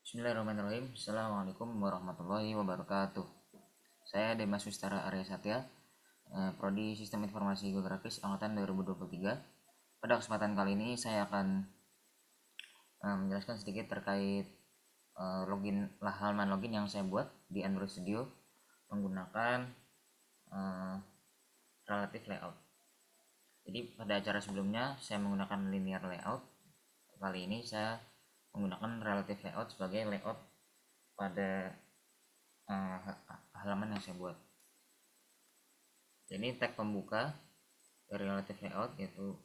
Bismillahirrahmanirrahim. Assalamualaikum warahmatullahi wabarakatuh. Saya Demas Wistara Arya Satya, Prodi Sistem Informasi Geografis Angkatan 2023. Pada kesempatan kali ini saya akan menjelaskan sedikit terkait halaman login yang saya buat di Android Studio menggunakan relative layout. Jadi pada acara sebelumnya saya menggunakan linear layout. Kali ini saya menggunakan relative layout sebagai layout pada halaman yang saya buat. Ini tag pembuka dari relative layout yaitu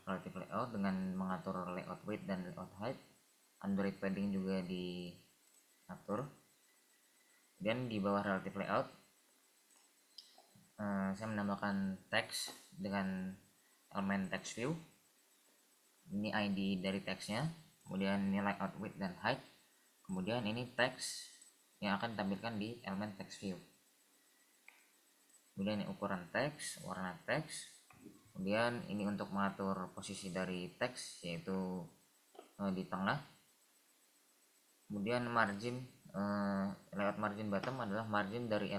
relative layout dengan mengatur layout width dan layout height. Android padding juga diatur. Dan di bawah relative layout saya menambahkan teks dengan elemen text view. Ini ID dari teksnya, kemudian ini layout width dan height, kemudian ini teks yang akan ditampilkan di elemen text view. Kemudian ini ukuran teks, warna teks, kemudian ini untuk mengatur posisi dari teks yaitu di tengah. Kemudian margin, layout margin bottom adalah margin dari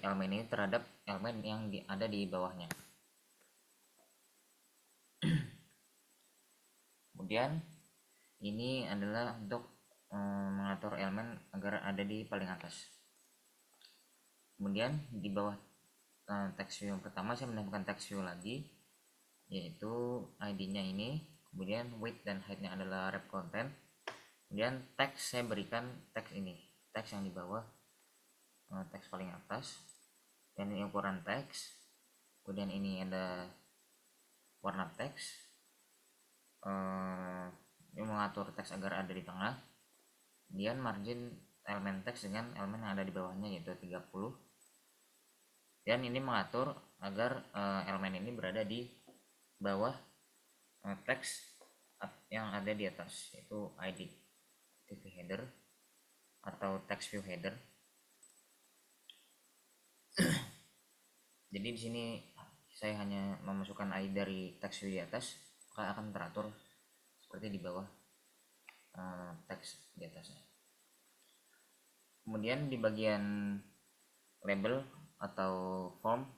elemen ini terhadap elemen yang ada di bawahnya. Kemudian ini adalah untuk mengatur elemen agar ada di paling atas. Kemudian di bawah text view yang pertama saya menambahkan text view lagi, yaitu ID-nya ini, kemudian width dan height-nya adalah wrap content. Kemudian teks saya berikan teks ini, teks yang di bawah, teks paling atas, dan ini ukuran teks. Kemudian ini ada warna teks, ini mengatur teks agar ada di tengah. Kemudian margin elemen teks dengan elemen yang ada di bawahnya yaitu 30. Dan ini mengatur agar elemen ini berada di bawah teks yang ada di atas, yaitu ID TV header atau text view header. Jadi di sini saya hanya memasukkan ID dari text view di atas, maka akan teratur seperti di bawah teks di atasnya. Kemudian di bagian label atau form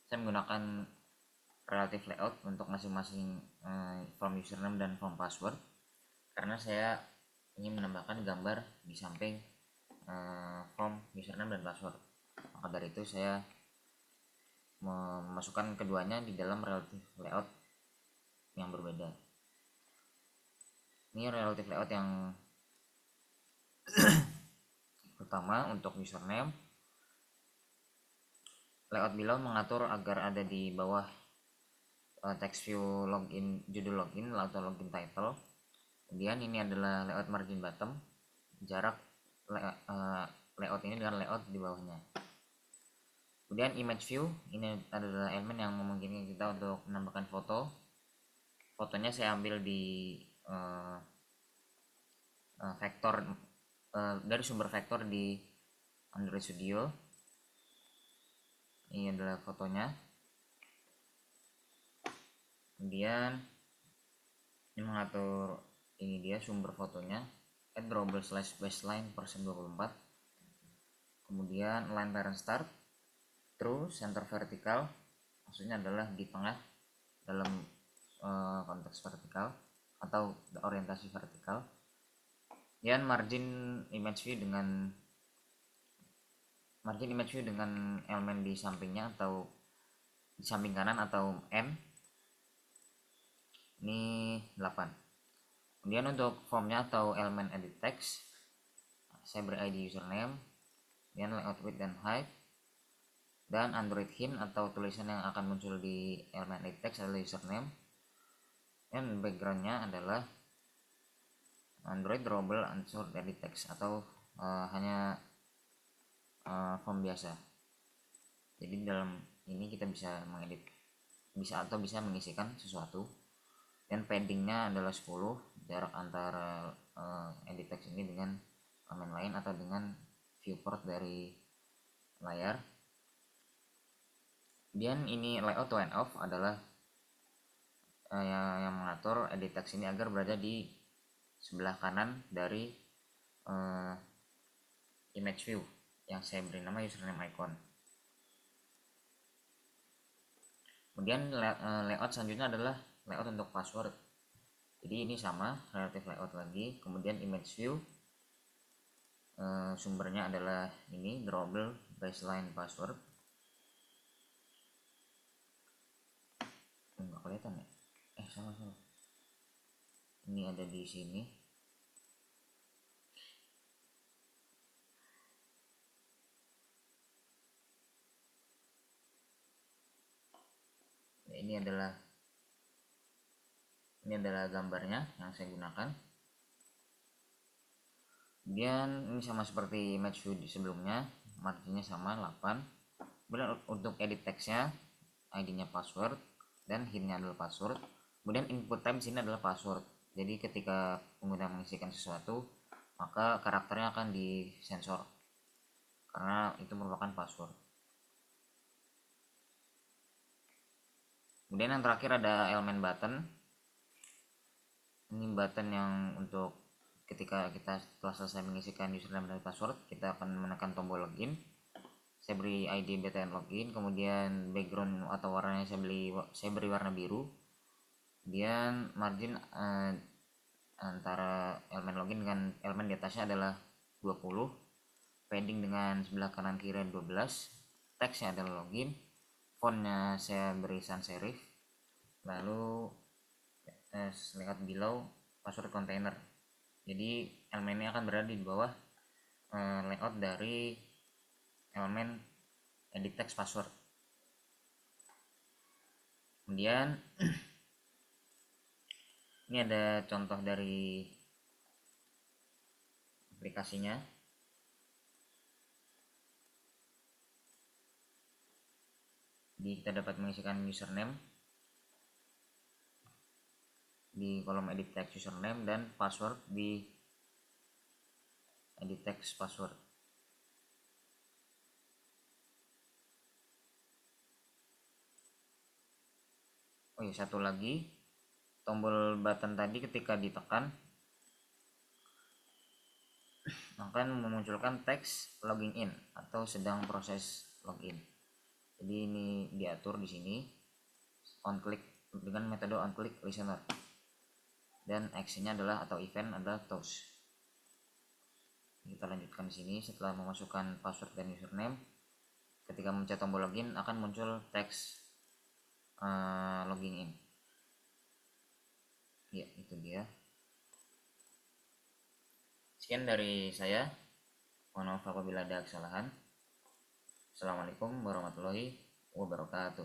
saya menggunakan relative layout untuk masing-masing form username dan form password, karena saya ingin menambahkan gambar di samping form username dan password. Maka dari itu saya memasukkan keduanya di dalam relative layout yang berbeda. Ini relative layout yang pertama untuk username. Layout below mengatur agar ada di bawah text view login, judul login atau login title. Kemudian ini adalah layout margin bottom, jarak layout ini dengan layout di bawahnya. Kemudian image view, ini adalah elemen yang memungkinkan kita untuk menambahkan foto. Fotonya saya ambil di vektor dari sumber vektor di Android Studio. Ini adalah fotonya. Kemudian ini mengatur, ini dia sumber fotonya, @drawable/baseline persen 24. Kemudian line parent start, true, center vertical, maksudnya adalah di tengah dalam konteks vertikal atau orientasi vertikal. Dan margin image view dengan elemen di sampingnya atau di samping kanan atau N, ini 8. Kemudian untuk formnya atau elemen edit text saya beri ID username, dan layout width dan height, dan Android hint atau tulisan yang akan muncul di elemen edit text adalah username, dan backgroundnya adalah Android drawable unsure edit text atau hanya form biasa. Jadi dalam ini kita bisa mengedit, bisa mengisikan sesuatu. Dan paddingnya adalah 10, jarak antara edit text ini dengan elemen lain atau dengan viewport dari layar. Kemudian ini layout to and off adalah yang mengatur edit text ini agar berada di sebelah kanan dari image view yang saya beri nama username icon. Kemudian layout selanjutnya adalah layout untuk password. Jadi ini sama, relative layout lagi. Kemudian image view, sumbernya adalah ini, drawable baseline password. Nggak kelihatan ya? Salah. Ini ada di sini. Nah, ini adalah gambarnya yang saya gunakan. Kemudian ini sama seperti image view sebelumnya, marginnya sama 8. Kemudian untuk edit teksnya, ID-nya password dan hint-nya adalah password. Kemudian input type di sini adalah password. Jadi ketika pengguna mengisikan sesuatu, maka karakternya akan disensor karena itu merupakan password. Kemudian yang terakhir ada elemen button. Ini button yang untuk ketika kita setelah selesai mengisikan username dan password, kita akan menekan tombol login. Saya beri ID btn login, kemudian background atau warnanya saya beri warna biru. Kemudian margin antara elemen login dengan elemen di atasnya adalah 20. Padding dengan sebelah kanan kiri 12. Teksnya adalah login. Fontnya saya beri sans serif. Lalu lihat below password container. Jadi elemen ini akan berada di bawah layout dari elemen edit text password. Kemudian ini ada contoh dari aplikasinya. Jadi kita dapat mengisikan username di kolom edit text username dan password di edit text password. Oh iya, satu lagi, tombol button tadi ketika ditekan akan memunculkan teks logging in atau sedang proses login. Jadi ini diatur di sini on click dengan metode on click listener. Dan actionnya adalah atau event adalah toast. Kita lanjutkan di sini. Setelah memasukkan password dan username, ketika mencet tombol login akan muncul teks logging in. Ya, itu dia. Sekian dari saya. Mohon maaf apabila ada kesalahan. Assalamualaikum warahmatullahi wabarakatuh.